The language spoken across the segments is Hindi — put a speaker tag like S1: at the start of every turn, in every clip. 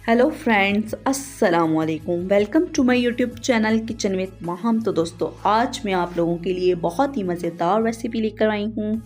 S1: हेलो फ्रेंड्स, अस्सलाम वालेकुम। Welcome to my YouTube channel kitchen with Maham. तो दोस्तों, आज मैं आप लोगों के लिए बहुत ही मज़ेदार रेसिपी लेकर आई हूँ।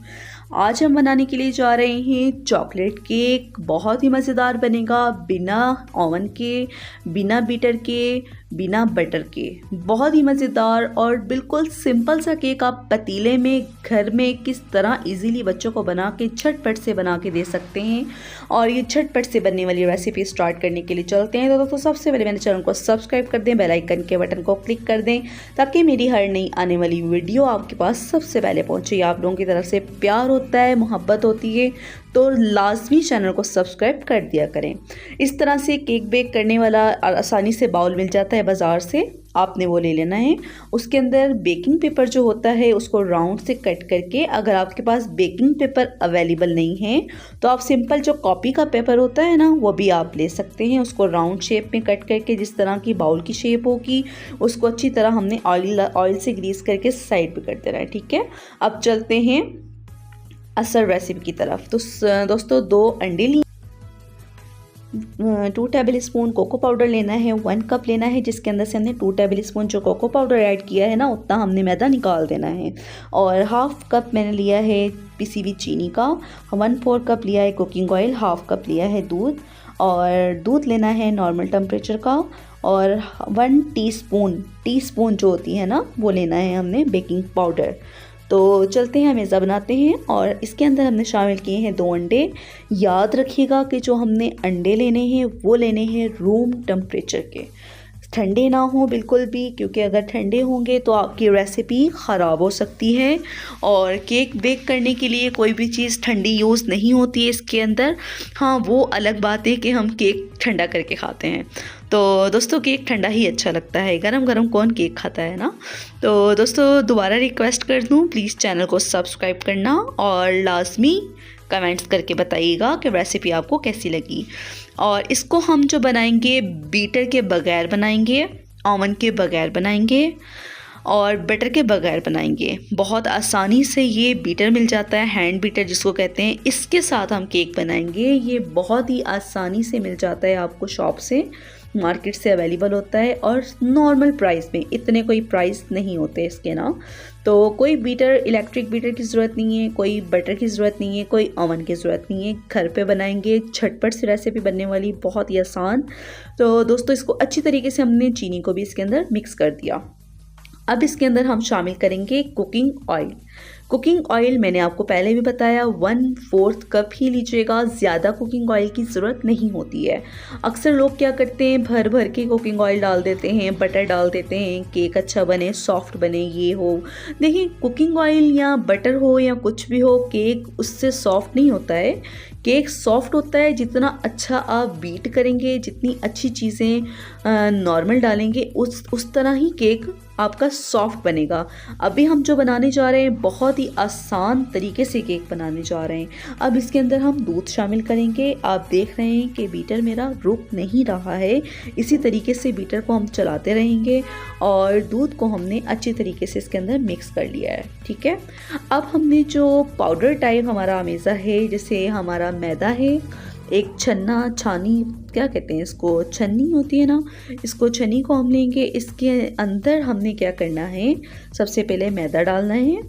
S1: आज हम बनाने के लिए जा रहे हैं चॉकलेट केक। बहुत ही मज़ेदार बनेगा, बिना ओवन के, बिना बीटर के, बिना बटर के। बहुत ही मज़ेदार और बिल्कुल सिंपल सा केक आप पतीले में घर में किस तरह इजीली बच्चों को बना के झटपट से बना के दे सकते हैं। और ये झटपट से बनने वाली रेसिपी स्टार्ट करने के लिए चलते हैं। तो दोस्तों, सबसे पहले मेरे चैनल को सब्सक्राइब कर दें, बेल आइकन के बटन को क्लिक कर दें ताकि मेरी हर नई आने वाली वीडियो आपके पास सबसे पहले पहुंचे। आप लोगों की तरफ से प्यार होता है, मोहब्बत होती है, तो लाजमी चैनल को सब्सक्राइब कर दिया करें। इस तरह से केक बेक करने वाला आसानी से बाउल मिल जाता है बाज़ार से, आपने वो ले लेना है। उसके अंदर बेकिंग पेपर जो होता है उसको राउंड से कट करके, अगर आपके पास बेकिंग पेपर अवेलेबल नहीं है तो आप सिंपल जो कॉपी का पेपर होता है ना, वो भी आप ले सकते हैं। उसको राउंड शेप में कट करके, जिस तरह की बाउल की शेप होगी, उसको अच्छी तरह हमने ऑयल से ग्रीस करके साइड पे कर देना है। ठीक है, अब चलते हैं असल रेसिपी की तरफ। तो दोस्तों, 2 अंडे लिए, 2 टेबल स्पून कोको पाउडर लेना है, 1 कप लेना है, जिसके अंदर से हमने 2 टेबल स्पून जो कोको पाउडर ऐड किया है ना, उतना हमने मैदा निकाल देना है। और हाफ कप मैंने लिया है पिसी हुई चीनी का, 1/4 कप लिया है कुकिंग ऑयल, हाफ कप लिया है दूध, और दूध लेना है नॉर्मल टेम्परेचर का, और 1 टीस्पून जो होती है ना, वो लेना है हमने बेकिंग पाउडर। तो चलते हैं, मेज़ा बनाते हैं। और इसके अंदर हमने शामिल किए हैं 2 अंडे। याद रखिएगा कि जो हमने अंडे लेने हैं वो लेने हैं रूम टेम्परेचर के, ठंडे ना हो बिल्कुल भी, क्योंकि अगर ठंडे होंगे तो आपकी रेसिपी ख़राब हो सकती है। और केक बेक करने के लिए कोई भी चीज़ ठंडी यूज़ नहीं होती है इसके अंदर। हाँ, वो अलग बात है कि हम केक ठंडा करके खाते हैं। तो दोस्तों, केक ठंडा ही अच्छा लगता है, गरम गरम कौन केक खाता है ना। तो दोस्तों, दोबारा रिक्वेस्ट कर दूँ, प्लीज़ चैनल को सब्सक्राइब करना और लाजमी कमेंट्स करके बताइएगा कि रेसिपी आपको कैसी लगी। और इसको हम जो बनाएंगे, बीटर के बगैर बनाएंगे, ओवन के बगैर बनाएंगे और बटर के बगैर बनाएंगे। बहुत आसानी से ये बीटर मिल जाता है, हैंड बीटर जिसको कहते हैं, इसके साथ हम केक बनाएंगे। ये बहुत ही आसानी से मिल जाता है आपको, शॉप से, मार्केट से अवेलेबल होता है, और नॉर्मल प्राइस में, इतने कोई प्राइस नहीं होते इसके ना। तो कोई बीटर, इलेक्ट्रिक बीटर की ज़रूरत नहीं है, कोई बटर की ज़रूरत नहीं है, कोई ओवन की ज़रूरत नहीं है। घर पे बनाएंगे, झटपट से रेसिपी बनने वाली, बहुत ही आसान। तो दोस्तों, इसको अच्छी तरीके से हमने चीनी को भी इसके अंदर मिक्स कर दिया। अब इसके अंदर हम शामिल करेंगे कुकिंग ऑयल। कुकिंग ऑयल मैंने आपको पहले भी बताया, 1/4 कप ही लीजिएगा, ज़्यादा कुकिंग ऑयल की ज़रूरत नहीं होती है। अक्सर लोग क्या करते हैं, भर भर के कुकिंग ऑयल डाल देते हैं, बटर डाल देते हैं, केक अच्छा बने, सॉफ्ट बने, ये हो। देखिए, कुकिंग ऑयल या बटर हो या कुछ भी हो, केक उससे सॉफ्ट नहीं होता है। केक सॉफ्ट होता है जितना अच्छा आप बीट करेंगे, जितनी अच्छी चीज़ें नॉर्मल डालेंगे, उस तरह ही केक आपका सॉफ्ट बनेगा। अभी हम जो बनाने जा रहे हैं, बहुत ही आसान तरीके से केक बनाने जा रहे हैं। अब इसके अंदर हम दूध शामिल करेंगे। आप देख रहे हैं कि बीटर मेरा रुक नहीं रहा है, इसी तरीके से बीटर को हम चलाते रहेंगे। और दूध को हमने अच्छी तरीके से इसके अंदर मिक्स कर लिया है। ठीक है, अब हमने जो पाउडर टाइप हमारा अमेज़ा है, जैसे हमारा मैदा है, एक छन्नी, क्या कहते हैं इसको, छन्नी होती है ना, इसको, छन्नी को हम लेंगे। इसके अंदर हमने क्या करना है, सबसे पहले मैदा डालना है,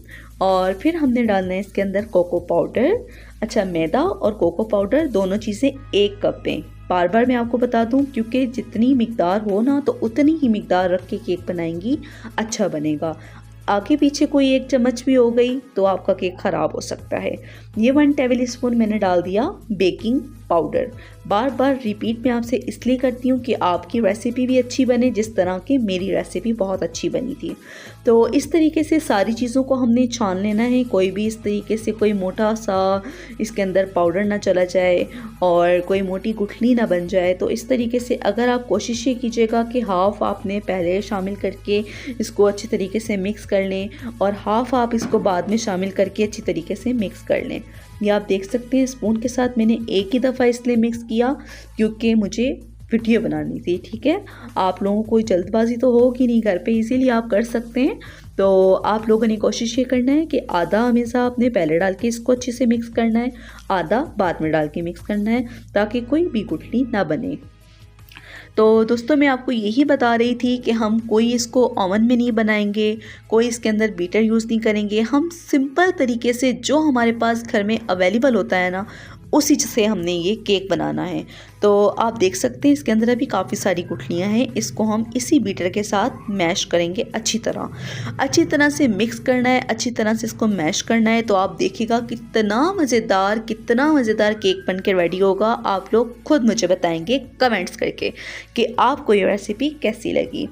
S1: और फिर हमने डालना है इसके अंदर कोको पाउडर। अच्छा, मैदा और कोको पाउडर दोनों चीज़ें 1 कप में। बार बार मैं आपको बता दूं, क्योंकि जितनी मिकदार हो ना, तो उतनी ही मिकदार रख के केक बनाएंगी, अच्छा बनेगा। आगे पीछे कोई 1 चम्मच भी हो गई तो आपका केक ख़राब हो सकता है। ये 1 टेबल स्पून मैंने डाल दिया बेकिंग पाउडर। बार बार रिपीट मैं आपसे इसलिए करती हूँ कि आपकी रेसिपी भी अच्छी बने, जिस तरह की मेरी रेसिपी बहुत अच्छी बनी थी। तो इस तरीके से सारी चीज़ों को हमने छान लेना है, कोई भी इस तरीके से कोई मोटा सा इसके अंदर पाउडर ना चला जाए और कोई मोटी गुठली ना बन जाए। तो इस तरीके से अगर आप कोशिश ये कीजिएगा कि हाफ़ आपने पहले शामिल करके इसको अच्छी तरीके से मिक्स कर लें, और हाफ़ आप इसको बाद में शामिल करके अच्छी तरीके से मिक्स कर लें। ये आप देख सकते हैं, स्पून के साथ मैंने एक ही दफ़ा इसलिए मिक्स किया क्योंकि मुझे वीडियो बनानी थी। ठीक है, आप लोगों को जल्दबाजी तो होगी नहीं, घर पे इजीली आप कर सकते हैं। तो आप लोगों ने कोशिश ये करना है कि आधा हमेशा आपने पहले डाल के इसको अच्छे से मिक्स करना है, आधा बाद में डाल के मिक्स करना है, ताकि कोई भी गुठली ना बने। तो दोस्तों मैं आपको यही बता रही थी कि हम कोई इसको ओवन में नहीं बनाएंगे, कोई इसके अंदर बीटर यूज़ नहीं करेंगे। हम सिंपल तरीके से जो हमारे पास घर में अवेलेबल होता है ना, उसी से हमने ये केक बनाना है। तो आप देख सकते हैं इसके अंदर अभी काफ़ी सारी गुठलियाँ हैं। इसको हम इसी बीटर के साथ मैश करेंगे अच्छी तरह से मिक्स करना है, अच्छी तरह से इसको मैश करना है। तो आप देखिएगा कितना मज़ेदार केक बन के रेडी होगा। आप लोग खुद मुझे बताएंगे कमेंट्स करके कि आपको ये रेसिपी कैसी लगी।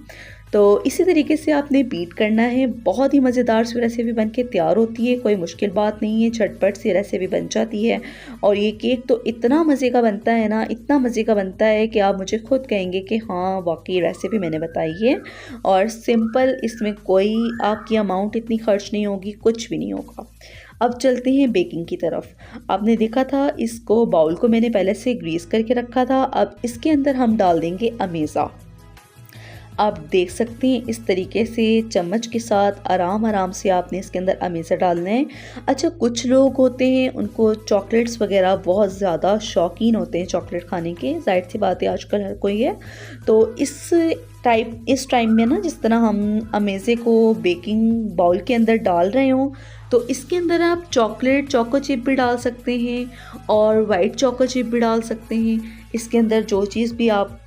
S1: तो इसी तरीके से आपने बीट करना है। बहुत ही मज़ेदार सी रेसिपी बन के तैयार होती है, कोई मुश्किल बात नहीं है, झटपट सी रेसिपी बन जाती है। और ये केक तो इतना मज़े का बनता है ना, इतना मज़े का बनता है कि आप मुझे खुद कहेंगे कि हाँ वाकई रेसिपी मैंने बताई है। और सिंपल, इसमें कोई आपकी अमाउंट इतनी खर्च नहीं होगी, कुछ भी नहीं होगा। अब चलते हैं बेकिंग की तरफ। आपने देखा था इसको, बाउल को मैंने पहले से ग्रीस करके रखा था। अब इसके अंदर हम डाल देंगे अमेज़ा। आप देख सकते हैं इस तरीके से चम्मच के साथ आराम से आपने इसके अंदर अमेज़ा डालना है। अच्छा, कुछ लोग होते हैं उनको चॉकलेट्स वगैरह बहुत ज़्यादा शौकीन होते हैं चॉकलेट खाने के, ज़ाहिर सी बात है आजकल हर कोई है। तो इस टाइम में ना, जिस तरह हम अमेज़े को बेकिंग बाउल के अंदर डाल रहे हों, तो इसके अंदर आप चोको चिप भी डाल सकते हैं और वाइट चोको चिप भी डाल सकते हैं। इसके अंदर जो चीज़ भी आप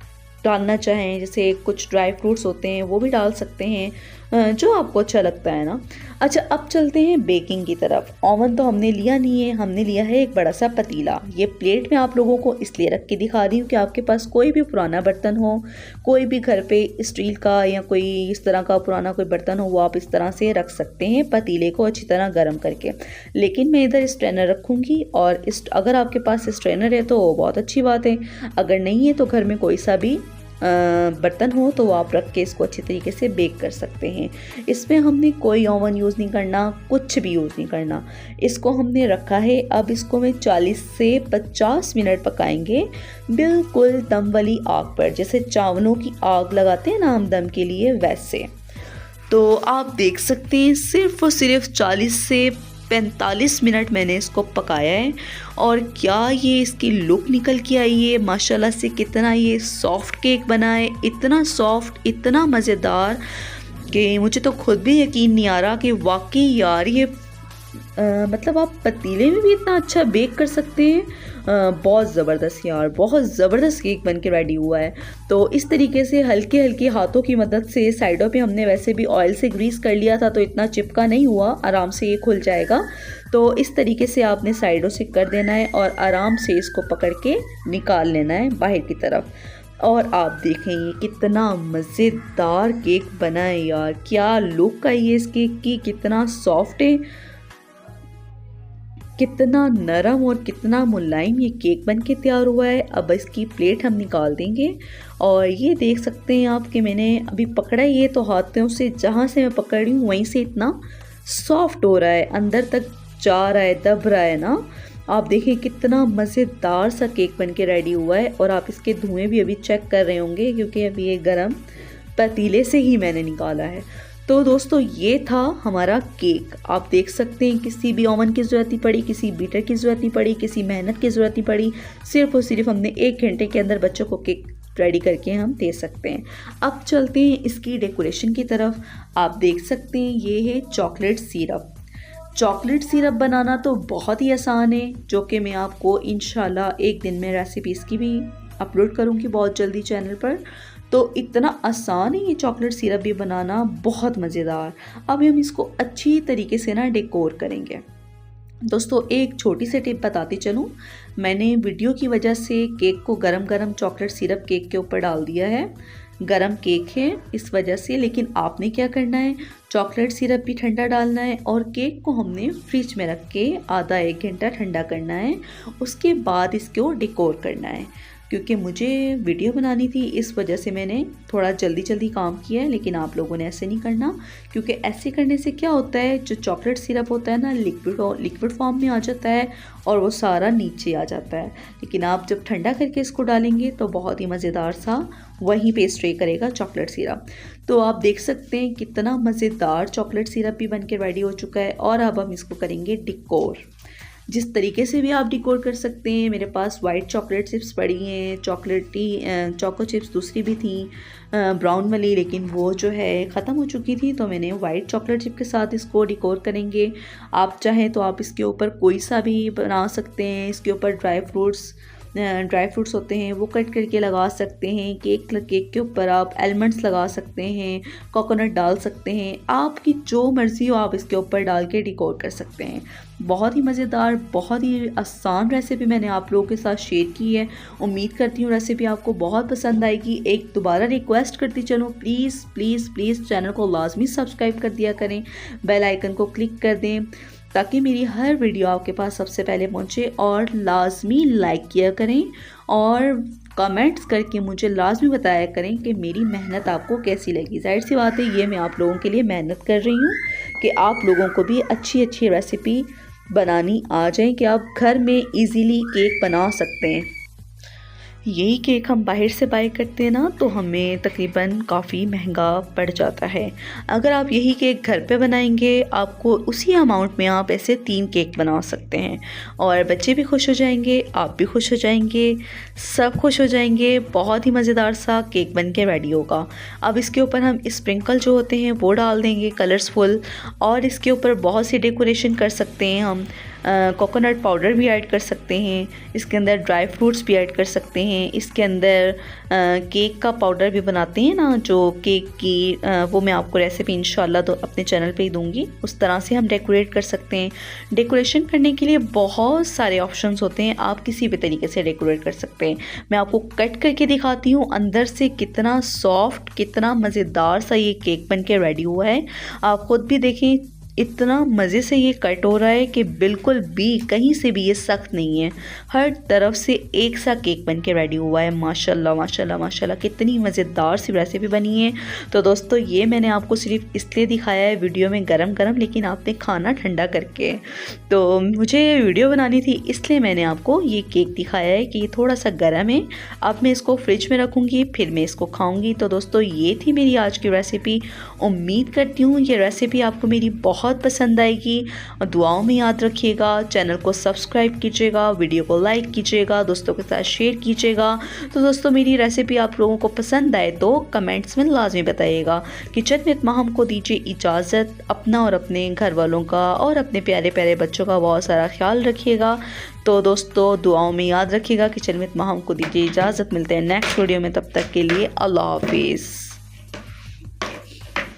S1: डालना चाहें, जैसे कुछ ड्राई फ्रूट्स होते हैं वो भी डाल सकते हैं, जो आपको अच्छा लगता है ना। अच्छा, अब चलते हैं बेकिंग की तरफ। ओवन तो हमने लिया नहीं है, हमने लिया है एक बड़ा सा पतीला। ये प्लेट में आप लोगों को इसलिए रख के दिखा रही हूँ कि आपके पास कोई भी पुराना बर्तन हो, कोई भी घर पे स्टील का या कोई इस तरह का पुराना कोई बर्तन हो, वो आप इस तरह से रख सकते हैं पतीले को अच्छी तरह गर्म करके। लेकिन मैं इधर स्ट्रेनर रखूँगी, और अगर आपके पास स्ट्रेनर है तो बहुत अच्छी बात है, अगर नहीं है तो घर में कोई सा भी बर्तन हो तो आप रख के इसको अच्छी तरीके से बेक कर सकते हैं। इसमें हमने कोई ओवन यूज़ नहीं करना, कुछ भी यूज़ नहीं करना। इसको हमने रखा है। अब इसको मैं 40 से 50 मिनट पकाएंगे, बिल्कुल दम वाली आग पर, जैसे चावलों की आग लगाते हैं ना हम दम के लिए, वैसे। तो आप देख सकते हैं सिर्फ और सिर्फ 40 से 45 मिनट मैंने इसको पकाया है। और क्या ये इसकी लुक निकल के आई है माशाल्लाह से, कितना ये सॉफ्ट केक बना है, इतना सॉफ्ट, इतना मज़ेदार कि मुझे तो खुद भी यकीन नहीं आ रहा कि वाकई यार ये मतलब आप पतीले में भी इतना अच्छा बेक कर सकते हैं। बहुत ज़बरदस्त यार, बहुत ज़बरदस्त केक बन के रेडी हुआ है। तो इस तरीके से हल्के हाथों की मदद से, साइडों पे हमने वैसे भी ऑयल से ग्रीस कर लिया था तो इतना चिपका नहीं हुआ, आराम से ये खुल जाएगा। तो इस तरीके से आपने साइडों से कर देना है और आराम से इसको पकड़ के निकाल लेना है बाहर की तरफ। और आप देखें ये कितना मज़ेदार केक बना है यार, क्या लुक आई है इस केक की, कितना सॉफ्ट है, कितना नरम और कितना मुलायम ये केक बन के तैयार हुआ है। अब इसकी प्लेट हम निकाल देंगे। और ये देख सकते हैं आप कि मैंने अभी पकड़ा ये तो हाथों से, जहाँ से मैं पकड़ रही हूँ वहीं से इतना सॉफ्ट हो रहा है, अंदर तक जा रहा है, दब रहा है ना। आप देखें कितना मज़ेदार सा केक बन के रेडी हुआ है। और आप इसके धुएँ भी अभी चेक कर रहे होंगे क्योंकि अभी ये गरम पतीले से ही मैंने निकाला है। तो दोस्तों ये था हमारा केक। आप देख सकते हैं किसी भी ओवन की ज़रूरत नहीं पड़ी, किसी बीटर की ज़रूरत नहीं पड़ी, किसी मेहनत की ज़रूरत नहीं पड़ी। सिर्फ और सिर्फ हमने 1 घंटे के अंदर बच्चों को केक रेडी करके हम दे सकते हैं। अब चलते हैं इसकी डेकोरेशन की तरफ। आप देख सकते हैं ये है चॉकलेट सिरप। चॉकलेट सिरप बनाना तो बहुत ही आसान है, जो कि मैं आपको इंशाल्लाह एक दिन में रेसिपी इसकी भी अपलोड करूँगी बहुत जल्दी चैनल पर। तो इतना आसान है ये चॉकलेट सिरप भी बनाना, बहुत मज़ेदार। अब हम इसको अच्छी तरीके से ना डेकोर करेंगे। दोस्तों एक छोटी सी टिप बताती चलूँ, मैंने वीडियो की वजह से केक को गरम चॉकलेट सिरप केक के ऊपर डाल दिया है। गरम केक है इस वजह से, लेकिन आपने क्या करना है, चॉकलेट सिरप भी ठंडा डालना है और केक को हमने फ्रिज में रख के आधा 1 घंटा ठंडा करना है। उसके बाद इसको डेकोर करना है। क्योंकि मुझे वीडियो बनानी थी इस वजह से मैंने थोड़ा जल्दी काम किया है, लेकिन आप लोगों ने ऐसे नहीं करना, क्योंकि ऐसे करने से क्या होता है, जो चॉकलेट सिरप होता है ना लिक्विड फॉर्म में आ जाता है और वो सारा नीचे आ जाता है। लेकिन आप जब ठंडा करके इसको डालेंगे तो बहुत ही मज़ेदार सा वहीं पे स्टे करेगा चॉकलेट सिरप। तो आप देख सकते हैं कितना मज़ेदार चॉकलेट सिरप भी बन के रेडी हो चुका है। और अब हम इसको करेंगे डेकोर। जिस तरीके से भी आप डेकोर कर सकते हैं। मेरे पास वाइट चॉकलेट चिप्स पड़ी हैं, चोको चिप्स दूसरी भी थी ब्राउन वाली, लेकिन वो जो है ख़त्म हो चुकी थी, तो मैंने वाइट चॉकलेट चिप के साथ इसको डेकोर करेंगे। आप चाहें तो आप इसके ऊपर कोई सा भी बना सकते हैं। इसके ऊपर ड्राई फ्रूट्स होते हैं वो कट करके लगा सकते हैं। केक के ऊपर आप एलमंड्स लगा सकते हैं, कोकोनट डाल सकते हैं, आपकी जो मर्ज़ी हो आप इसके ऊपर डाल के डेकोर कर सकते हैं। बहुत ही मज़ेदार, बहुत ही आसान रेसिपी मैंने आप लोगों के साथ शेयर की है। उम्मीद करती हूँ रेसिपी आपको बहुत पसंद आएगी। एक दोबारा रिक्वेस्ट करती चलूँ, प्लीज़ प्लीज़ प्लीज़ चैनल को लाजमी सब्सक्राइब कर दिया करें, बेल आइकन को क्लिक कर दें ताकि मेरी हर वीडियो आपके पास सबसे पहले पहुंचे, और लाजमी लाइक किया करें और कमेंट्स करके मुझे लाजमी बताया करें कि मेरी मेहनत आपको कैसी लगी। जाहिर सी बात है ये मैं आप लोगों के लिए मेहनत कर रही हूँ कि आप लोगों को भी अच्छी अच्छी रेसिपी बनानी आ जाए, कि आप घर में इजीली केक बना सकते हैं। यही केक हम बाहर से बाय करते हैं ना, तो हमें तकरीबन काफ़ी महंगा पड़ जाता है। अगर आप यही केक घर पे बनाएंगे, आपको उसी अमाउंट में आप ऐसे 3 केक बना सकते हैं, और बच्चे भी खुश हो जाएंगे, आप भी खुश हो जाएंगे, सब खुश हो जाएंगे। बहुत ही मज़ेदार सा केक बन के रेडी होगा। अब इसके ऊपर हम स्प्रिंकल जो होते हैं वो डाल देंगे कलर्सफुल, और इसके ऊपर बहुत सी डेकोरेशन कर सकते हैं हम। कोकोनट पाउडर भी ऐड कर सकते हैं, इसके अंदर ड्राई फ्रूट्स भी ऐड कर सकते हैं, इसके अंदर केक का पाउडर भी बनाते हैं ना जो केक की, वो मैं आपको रेसिपी इंशाल्लाह तो अपने चैनल पे ही दूंगी। उस तरह से हम डेकोरेट कर सकते हैं। डेकोरेशन करने के लिए बहुत सारे ऑप्शंस होते हैं, आप किसी भी तरीके से डेकोरेट कर सकते हैं। मैं आपको कट करके दिखाती हूँ अंदर से कितना सॉफ्ट, कितना मज़ेदार सा ये केक बन के रेडी हुआ है। आप ख़ुद भी देखें, इतना मज़े से ये कट हो रहा है कि बिल्कुल भी कहीं से भी ये सख्त नहीं है, हर तरफ से एक सा केक बन के रेडी हुआ है। माशाल्लाह माशाल्लाह माशाल्लाह, कितनी मज़ेदार सी रेसिपी बनी है। तो दोस्तों ये मैंने आपको सिर्फ इसलिए दिखाया है वीडियो में गरम गरम, लेकिन आपने खाना ठंडा करके, तो मुझे वीडियो बनानी थी इसलिए मैंने आपको ये केक दिखाया है कि ये थोड़ा सा गर्म है। अब मैं इसको फ्रिज में रखूँगी, फिर मैं इसको खाऊँगी। तो दोस्तों ये थी मेरी आज की रेसिपी। उम्मीद करती हूँ ये रेसिपी आपको मेरी बहुत पसंद आएगी, और दुआओं में याद रखिएगा। चैनल को सब्सक्राइब कीजिएगा, वीडियो को लाइक कीजिएगा, दोस्तों के साथ शेयर कीजिएगा। तो दोस्तों मेरी रेसिपी आप लोगों को पसंद आए तो कमेंट्स में लाजमी बताइएगा। किचन विद माहम को दीजिए इजाज़त। अपना और अपने घर वालों का और अपने प्यारे प्यारे बच्चों का बहुत सारा ख्याल रखिएगा। तो दोस्तों दुआओं में याद रखिएगा। किचन विद माहम को दीजिए इजाज़त। मिलते हैं नेक्स्ट वीडियो में, तब तक के लिए अल्लाह हाफिज़।